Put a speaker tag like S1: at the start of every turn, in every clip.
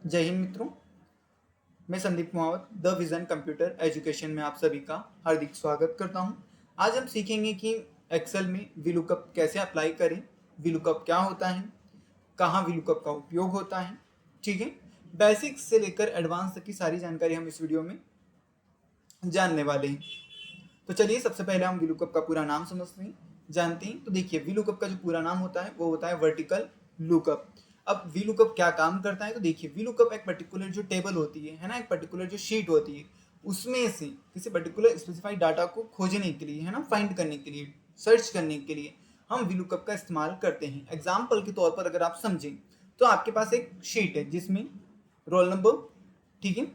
S1: जय हिंद मित्रों, मैं Sandeep Kumawat the vision computer education में आप सभी का हार्दिक स्वागत करता हूं। आज हम सीखेंगे कि एक्सेल में वीलुकअप कैसे अप्लाई करें, वीलुकअप क्या होता है, कहाँ वीलुकअप का उपयोग होता है। ठीक है, बेसिक्स से लेकर एडवांस तक की सारी जानकारी हम इस वीडियो में जानने वाले हैं। तो चलिए सबसे पहले हम वीलुकअप का पूरा नाम समझते हैं, जानते हैं। तो देखिए, वीलुकअप का जो पूरा नाम होता है वो होता है वर्टिकल लुकअप। अब वीलुकअप क्या काम करता है, तो देखिए वीलुकअप एक पर्टिकुलर जो टेबल होती है ना, एक पर्टिकुलर जो शीट होती है, उसमें से किसी पर्टिकुलर स्पेसिफाइड डाटा को खोजने के लिए, है ना, फाइंड करने के लिए, सर्च करने के लिए हम वीलुकअप का इस्तेमाल करते हैं। एग्जाम्पल के तौर पर अगर आप समझें तो आपके पास एक शीट है जिसमें रोल नंबर, ठीक है,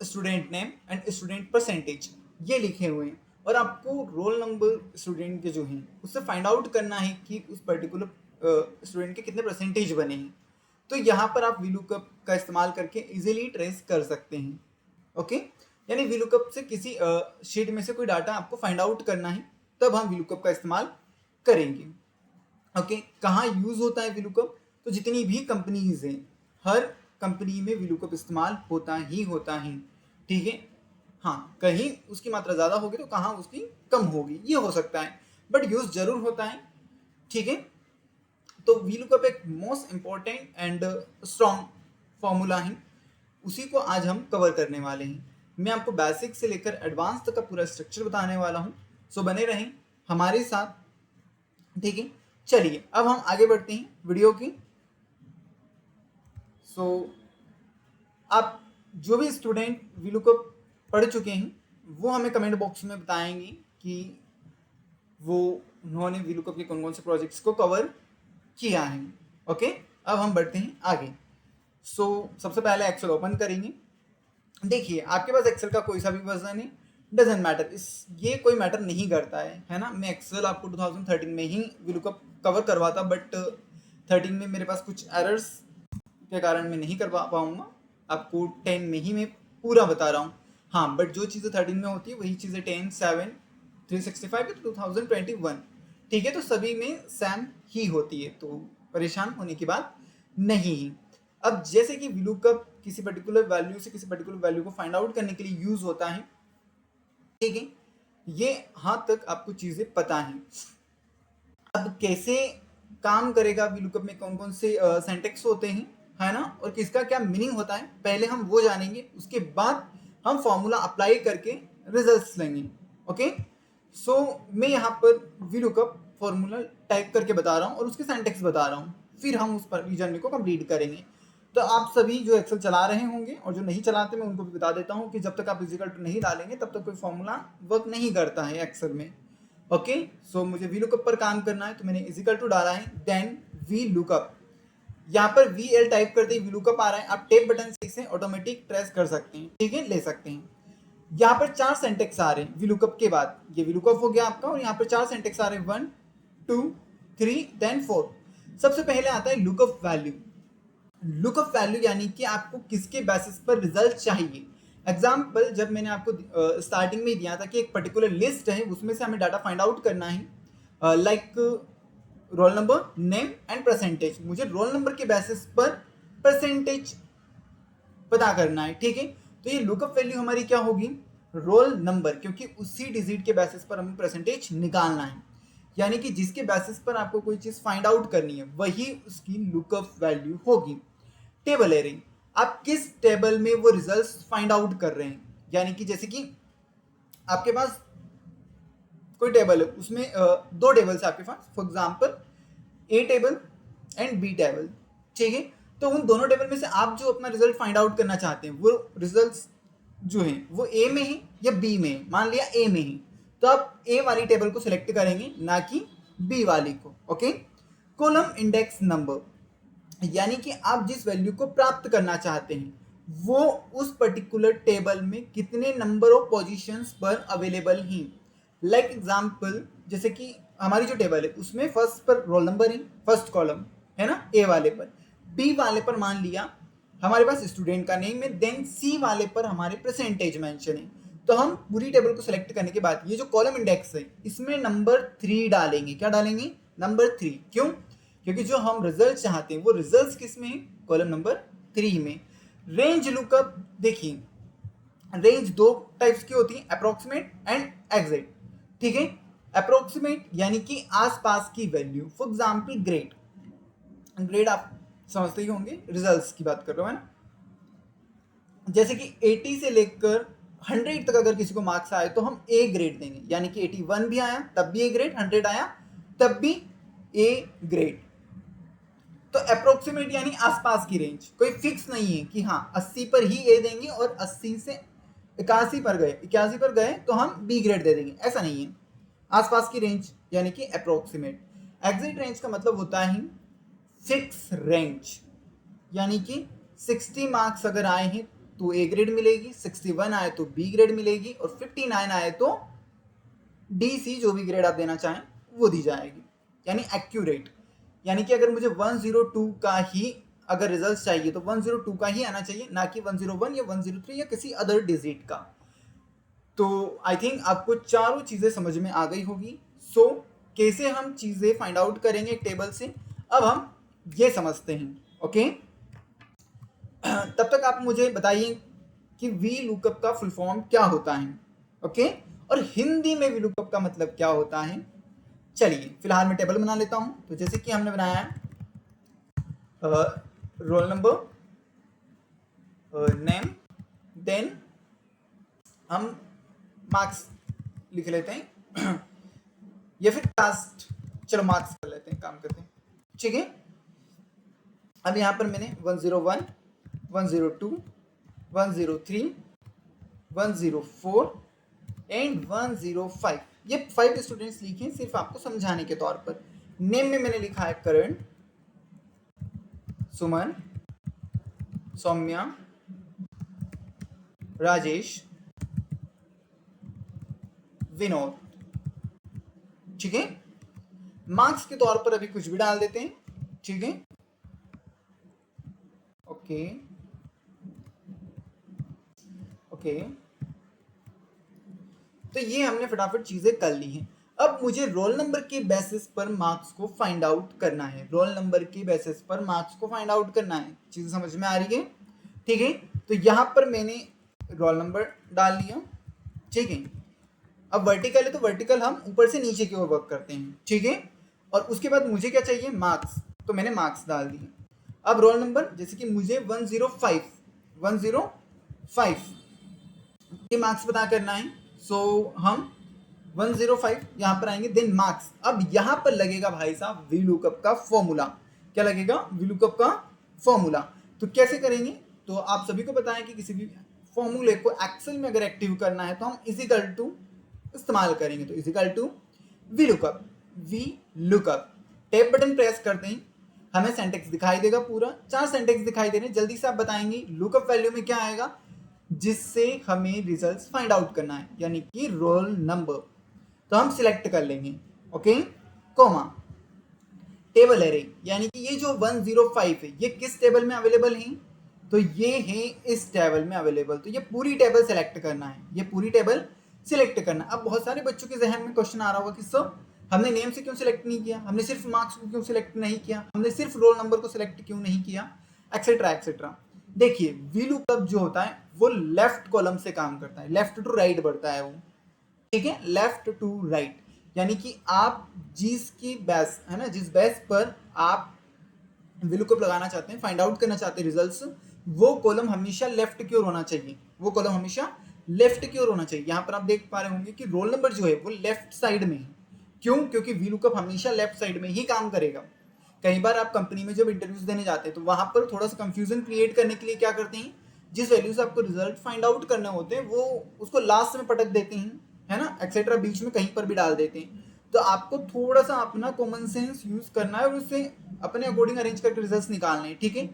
S1: student name and student percentage ये लिखे हुए हैं, और आपको रोल नंबर स्टूडेंट के जो हैं उससे फाइंड आउट करना है कि उस पर्टिकुलर स्टूडेंट के कितने परसेंटेज बने हैं। तो यहाँ पर आप वीलुकअप का इस्तेमाल करके इजीली ट्रेस कर सकते हैं। ओके, यानी वीलुकअप से किसी शीट में से कोई डाटा आपको फाइंड आउट करना है, तब हम वीलुकअप का इस्तेमाल करेंगे। ओके, कहाँ यूज होता है वीलुकअप, तो जितनी भी कंपनीज हैं हर कंपनी में वीलुकअप इस्तेमाल होता ही होता है। ठीक है, हाँ, कहीं उसकी मात्रा ज़्यादा होगी तो कहाँ उसकी कम होगी, ये हो सकता है, बट यूज जरूर होता है। ठीक है, तो वीलुकअप एक most important and strong formula है, उसी को आज हम कवर करने वाले हैं। मैं आपको बेसिक से लेकर एडवांस तक का पूरा स्ट्रक्चर बताने वाला हूँ, सो बने रहें हमारे साथ। ठीक है, चलिए अब हम आगे बढ़ते हैं वीडियो की। सो आप जो भी स्टूडेंट वीलुकअप पढ़ चुके हैं वो हमें कमेंट बॉक्स में बताएंगे कि वो उन्होंने वीलुकअप के कौन कौन से प्रोजेक्ट्स को कवर किया है। ओके, अब हम बढ़ते हैं आगे। सबसे पहले एक्सेल ओपन करेंगे। देखिए, आपके पास एक्सेल का कोई सा भी वर्जन है, डजेंट मैटर, ये कोई मैटर नहीं करता है ना। मैं एक्सेल आपको 2013 में ही वीलुकअप कवर करवाता, बट 13 में मेरे पास कुछ एरर्स के कारण मैं नहीं कर पाऊंगा। आपको 10 में ही मैं पूरा बता रहा हूँ। हाँ, बट जो चीज़ें 13 में होती है वही चीज़ें 10, 7, 365 तो 2021, ठीक है, तो सभी में सेम ही होती है, तो परेशान होने की बात नहीं है। अब जैसे कि वीलुकअप किसी पर्टिकुलर वैल्यू से किसी पर्टिकुलर वैल्यू को फाइंड आउट करने के लिए यूज होता है, ठीक है, ये हाँ तक आपको चीज़ें पता है। अब कैसे काम करेगा वीलुकअप में, कौन कौन से सिंटैक्स होते हैं, है ना, और किसका क्या मीनिंग होता है, पहले हम वो जानेंगे, उसके बाद हम फॉर्मूला अप्लाई करके रिजल्ट्स लेंगे। ओके, मैं यहाँ पर वीलुकअप फॉर्मूला टाइप करके बता रहा हूँ और उसके सिंटैक्स बता रहा हूँ, फिर हम उस पर जर्नी को कंप्लीट करेंगे। तो आप सभी जो एक्सेल चला रहे होंगे और जो नहीं चलाते, मैं उनको भी बता देता हूँ कि जब तक आप इजिकल टू नहीं डालेंगे तब तक कोई फॉर्मूला वर्क नहीं करता है एक्सेल में। ओके, मुझे वी लुकअप पर काम करना है, तो मैंने इजिकल टू डाला है, देन वी लुकअप, यहाँ पर वी एल टाइप करते ही वी लुकअप आ रहा है। आप टेप बटन से इसे ऑटोमेटिक ट्रेस कर सकते हैं, ठीक है, ले सकते हैं। यहाँ पर 4 सेंटेक्स आ रहे हैं वी लुकअप के बाद, ये वी लुकअप हो गया आपका, और यहाँ पर 4 सेंटेक्स आ रहे हैं, 1 2 3 देन 4। सबसे पहले आता है लुकअप वैल्यू। लुकअप वैल्यू यानी कि आपको किसके बेसिस पर रिजल्ट चाहिए। एग्जाम्पल जब मैंने आपको स्टार्टिंग में दिया था कि एक पर्टिकुलर लिस्ट है, उसमें से हमें डाटा फाइंड आउट करना है, like roll number, name and percentage. मुझे रोल नंबर के बेसिस पर परसेंटेज पता करना है, ठीक है, तो ये लुकअप वैल्यू हमारी क्या होगी, रोल नंबर, क्योंकि उसी डिजिट के बेसिस पर हमें परसेंटेज निकालना है। यानी कि जिसके बेसिस पर आपको कोई चीज फाइंड आउट करनी है वही उसकी लुकअप वैल्यू होगी। टेबल एरे, आप किस टेबल में वो रिजल्ट्स फाइंड आउट कर रहे हैं, यानी कि जैसे कि आपके पास कोई टेबल है, उसमें 2 टेबल्स आपके पास, for example a table and b table, ठीक है, तो उन दोनों टेबल में से आप जो अपना रिजल्ट फाइंड आउट करना चाहते हैं वो रिजल्ट्स जो हैं वो ए में है या बी में है। मान लिया ए में है, तो आप ए वाली टेबल को सिलेक्ट करेंगे, ना कि बी वाली को। ओके, कॉलम इंडेक्स नंबर, यानी कि आप जिस वैल्यू को प्राप्त करना चाहते हैं वो उस पर्टिकुलर टेबल में कितने नंबर ऑफ पोजीशंस पर अवेलेबल हैं। लाइक एग्जांपल, जैसे कि हमारी जो टेबल है उसमें फर्स्ट पर रोल नंबर है, फर्स्ट कॉलम है ना, ए वाले पर। बी वाले पर मान लिया हमारे पास स्टूडेंट का नेम है, देन सी वाले पर हमारे परसेंटेज मेंशन है। तो हम पूरी टेबल को सिलेक्ट करने के बाद ये जो कॉलम इंडेक्स है इसमें नंबर 3 डालेंगे। क्या डालेंगे, नंबर 3। क्यों, क्योंकि जो हम रिजल्ट चाहते हैं वो रिजल्ट किस में है, कॉलम नंबर 3 में। रेंज लुकअप देखिए, रेंज दो टाइप्स की होती है, अप्रोक्सीमेट एंड एग्जैक्ट। ठीक है, अप्रोक्सीमेट यानी कि आसपास की value, for example grade. Grade आप समझते ही होंगे, रिजल्ट्स की बात कर रहा हूं, है ना। जैसे कि 80 से लेकर 100 तक अगर किसी को मार्क्स आए तो हम ए ग्रेड देंगे, यानी कि 81 भी आया तब भी ए ग्रेड, 100 आया तब भी ए ग्रेड। तो अप्रोक्सीमेट यानी आसपास की रेंज, कोई फिक्स नहीं है कि हाँ 80 पर ही ए देंगे और 80 से 81 पर गए तो हम बी ग्रेड दे देंगे, ऐसा नहीं है। आसपास की रेंज यानी कि अप्रोक्सीमेट। एग्जिट रेंज का मतलब होता है फिक्स रेंज, यानी कि 60 मार्क्स अगर आए हैं तो ए ग्रेड मिलेगी, 61 आए तो बी ग्रेड मिलेगी, और 59 आए तो डी सी जो भी ग्रेड आप देना चाहें वो दी जाएगी, यानी एक्यूरेट। यानी कि अगर मुझे 102 का ही अगर रिजल्ट चाहिए तो 102 का ही आना चाहिए, ना कि 101 या 103 या किसी अदर डिजिट का। तो आई थिंक आपको चारों चीज़ें समझ में आ गई होगी। सो कैसे हम चीज़ें फाइंड आउट करेंगे टेबल से, अब हम ये समझते हैं। ओके, तब तक आप मुझे बताइए कि वी लुकअप का फुल फॉर्म क्या होता है। ओके, और हिंदी में वी लुकअप का मतलब क्या होता है। चलिए फिलहाल मैं टेबल बना लेता हूं। तो जैसे कि हमने बनाया है रोल नंबर, नेम, देन हम मार्क्स लिख लेते हैं या फिर कास्ट, चलो मार्क्स कर लेते हैं, काम करते हैं। ठीक है, अब यहाँ पर मैंने 101, 102, 103, 104 एंड 105 ये 5 स्टूडेंट्स लिखे सिर्फ आपको समझाने के तौर पर। नेम में मैंने लिखा है करण, सुमन, सौम्या, राजेश, विनोद। ठीक है, मार्क्स के तौर पर अभी कुछ भी डाल देते हैं। ठीक है, ओके ओके, तो ये हमने फटाफट चीजें कर ली हैं। अब मुझे रोल नंबर के बेसिस पर मार्क्स को फाइंड आउट करना है। रोल नंबर के बेसिस पर मार्क्स को फाइंड आउट करना है। चीजें समझ में आ रही है। ठीक है, तो यहां पर मैंने रोल नंबर डाल लिया। ठीक है, अब वर्टिकल है तो वर्टिकल हम ऊपर से नीचे की ओर वर्क करते हैं। ठीक है, और उसके बाद मुझे क्या चाहिए, मार्क्स, तो मैंने मार्क्स डाल दिए। अब रोल नंबर, जैसे कि मुझे 105 के मार्क्स पता करना है। सो हम 105 यहाँ पर आएंगे, देन मार्क्स। अब यहाँ पर लगेगा भाई साहब वी लुकअप का फॉर्मूला। क्या लगेगा, वी लुकअप का फॉर्मूला। तो कैसे करेंगे, तो आप सभी को पता है कि किसी भी फॉर्मूले को एक्सेल में अगर एक्टिव करना है तो हम इजिकल टू इस्तेमाल करेंगे। तो इजिकल to VLOOKUP, VLOOKUP, tab button press करते हैं, हमें सेंटेक्स दिखाई देगा पूरा। 4 सेंटेक्स दिखाई दे रहे हैं, जल्दी से आप बताएंगे लुकअप वैल्यू में क्या आएगा जिससे हमें रिजल्ट्स फाइंड आउट करना है, यानी कि रोल नंबर। तो हम सिलेक्ट कर लेंगे, ओके, कोमा, टेबल एरे, यानी कि ये जो 105 है ये किस टेबल में अवेलेबल है, तो ये है इस टेबल में अवेलेबल। तो ये पूरी टेबल सेलेक्ट करना है, ये पूरी टेबल सिलेक्ट करना। अब बहुत सारे बच्चों के जहन में क्वेश्चन आ रहा होगा कि सर हमने नेम से क्यों सिलेक्ट नहीं किया, हमने सिर्फ मार्क्स को क्यों सिलेक्ट नहीं किया, हमने सिर्फ रोल नंबर को सिलेक्ट क्यों नहीं किया, एक्सेट्रा एक्सेट्रा। देखिए वी लुकअप जो होता है वो लेफ्ट कॉलम से काम करता है, लेफ्ट टू राइट बढ़ता है वो। ठीक है, लेफ्ट टू राइट, यानी कि आप जिसकी बेस है ना, जिस बेस पर आप वी लुकअप लगाना चाहते हैं, फाइंड आउट करना चाहते हैं रिजल्ट्स, वो कॉलम हमेशा लेफ्ट की ओर होना चाहिए, वो कॉलम हमेशा लेफ्ट की ओर होना चाहिए। यहाँ पर आप देख पा रहे होंगे कि रोल नंबर जो है वो लेफ्ट साइड में है। क्यों, क्योंकि वी लुकअप हमेशा लेफ्ट साइड में ही काम करेगा। कई बार आप कंपनी में जब इंटरव्यूज देने जाते हैं तो वहां पर थोड़ा सा कंफ्यूजन क्रिएट करने के लिए क्या करते हैं, जिस वैल्यू से आपको रिजल्ट फाइंड आउट करने होते हैं वो उसको लास्ट में पटक देते हैं, है ना, एक्सेट्रा बीच में कहीं पर भी डाल देते हैं। तो आपको थोड़ा सा अपना कॉमन सेंस यूज करना है और उससे अपने अकॉर्डिंग अरेंज करके रिजल्ट्स निकालने हैं। ठीक है,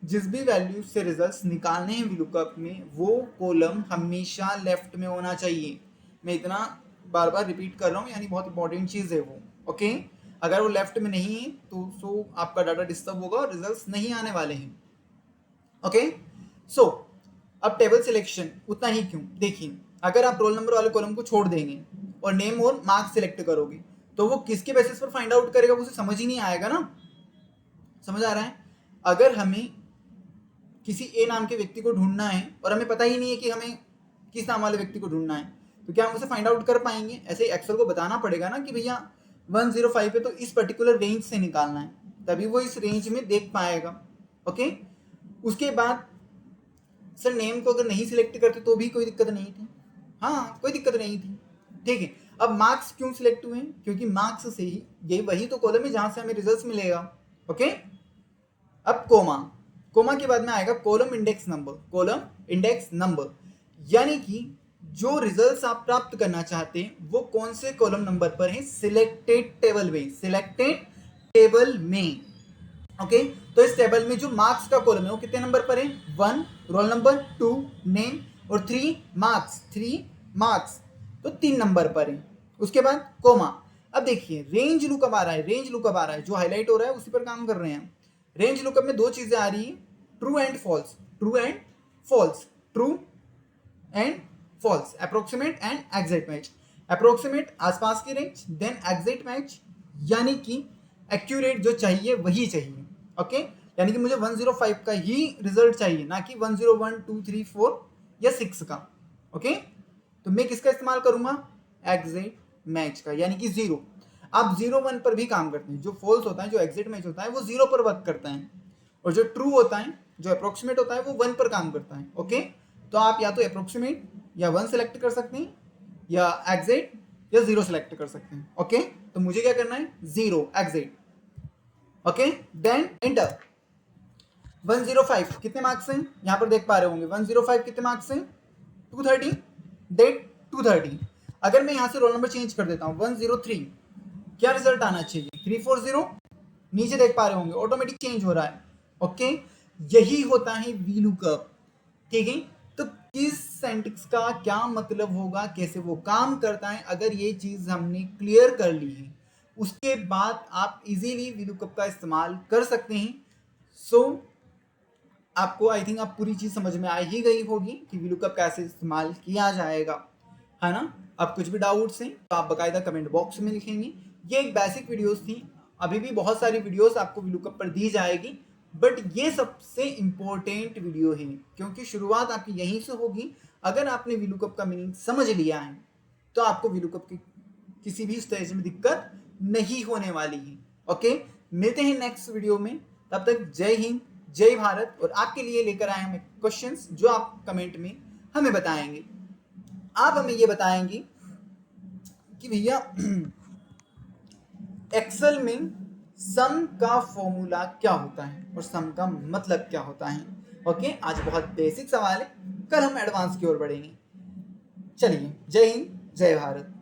S1: जिस भी वैल्यू से रिजल्ट्स निकालने हैं वी लुकअप में वो कॉलम हमेशा लेफ्ट में होना चाहिए। मैं इतना बार बार रिपीट कर रहा हूँ, यानी बहुत इंपॉर्टेंट चीज़ है वो। ओके, अगर वो लेफ्ट में नहीं है तो आपका डाटा डिस्टर्ब होगा और रिजल्ट्स नहीं आने वाले हैं। ओके, सो अब टेबल सिलेक्शन उतना ही क्यों, देखिए अगर आप रोल नंबर वाले कॉलम को छोड़ देंगे और नेम और मार्क्स सिलेक्ट करोगे तो वो किसके बेसिस पर फाइंड आउट करेगा, वो उसे समझ ही नहीं आएगा ना। समझ आ रहा है, अगर हमें किसी ए नाम के व्यक्ति को ढूंढना है और हमें पता ही नहीं है कि हमें किस नाम वाले व्यक्ति को ढूंढना है, तो क्या हम उसे फाइंड आउट कर पाएंगे? ऐसे ही एक्सेल को बताना पड़ेगा ना कि भैया 105 है तो इस पर्टिकुलर रेंज से निकालना है, तभी वो इस रेंज में देख पाएगा। ओके, उसके बाद सर नेम को अगर नहीं सिलेक्ट करते तो भी कोई दिक्कत नहीं थी, हाँ कोई दिक्कत नहीं थी, ठीक है। अब मार्क्स क्यों सिलेक्ट हुए? क्योंकि मार्क्स से ही ये वही तो कॉलम है जहां से हमें रिजल्ट मिलेगा। ओके, अब कोमा, कोमा के बाद में आएगा column index number, column index number, यानी कि जो रिजल्ट्स आप प्राप्त करना चाहते हैं वो कौन से कॉलम नंबर पर है? सिलेक्टेड टेबल में, सिलेक्टेड टेबल में। ओके, तो इस टेबल में जो मार्क्स का कॉलम है वो कितने नंबर पर है? 1 रोल नंबर, 2 नेम और 3 मार्क्स, 3 मार्क्स, तो 3 नंबर पर है। उसके बाद कोमा। अब देखिए रेंज लुकअप आ रहा है, रेंज लुकअप आ रहा है, जो हाईलाइट हो रहा है उसी पर काम कर रहे हैं। रेंज लुकअप में दो चीजें आ रही है, true and false, true and false, true and false, approximate and exact match. Approximate आसपास की रेंज, देन एग्जैक्ट मैच यानी कि एक्यूरेट जो चाहिए वही चाहिए। ओके, यानी कि मुझे 105 का ही रिजल्ट चाहिए, ना कि 101, 2, 3, 4 या 6 का। ओके, तो मैं किसका इस्तेमाल करूंगा? एग्जैक्ट मैच का, यानी कि 0। आप 0, 1 पर भी काम करते हैं। जो फॉल्स होता है, जो एग्जैक्ट मैच होता है वो 0 पर वर्क करता है, और जो ट्रू होता है, जो अप्रोक्सीमेट होता है वो 1 पर काम करता है। ओके, तो आप या तो अप्रोक्सीमेट या 1 सेलेक्ट कर सकते हैं, या एग्जैक्ट या 0 सेलेक्ट कर सकते हैं। ओके, तो मुझे क्या करना है? 0 एग्जैक्ट। Okay, then enter. 105 कितने मार्क्स हैं? यहां पर देख पा रहे होंगे 105 कितने मार्क्स हैं? 230, डेट 230। अगर मैं यहां से रोल नंबर चेंज कर देता हूं 103, क्या रिजल्ट आना चाहिए? 340। नीचे देख पा रहे होंगे ऑटोमेटिक चेंज हो रहा है। ओके, यही होता है वीलुकअप, ठीक है। तो किस सिंटैक्स का क्या मतलब होगा, कैसे वो काम करता है, अगर ये चीज हमने क्लियर कर ली है उसके बाद आप इजीली वीलुकअप का इस्तेमाल कर सकते हैं। सो आपको आई थिंक आप पूरी चीज समझ में आ ही गई होगी कि वीलुकअप कैसे इस्तेमाल किया जाएगा, है ना। अब कुछ भी डाउट्स हैं तो आप बकायदा कमेंट बॉक्स में लिखेंगे। ये एक बेसिक वीडियोस थी, अभी भी बहुत सारी वीडियोस आपको वीलुकअप पर दी जाएगी, बट ये सबसे इंपॉर्टेंट वीडियो है क्योंकि शुरुआत आपकी यहीं से होगी। अगर आपने वीलुकअप का मीनिंग समझ लिया है तो आपको वीलुकअप की किसी भी स्टेज में दिक्कत नहीं होने वाली है। ओके, मिलते हैं नेक्स्ट वीडियो में, तब तक जय हिंद, जय भारत। और आपके लिए लेकर आए हम क्वेश्चंस जो आप कमेंट में हमें बताएंगे। आप हमें ये बताएंगे कि भैया एक्सेल में सम का फॉर्मूला क्या होता है और सम का मतलब क्या होता है। ओके, आज बहुत बेसिक सवाल है, कल हम एडवांस की ओर बढ़ेंगे। चलिए, जय हिंद, जय भारत।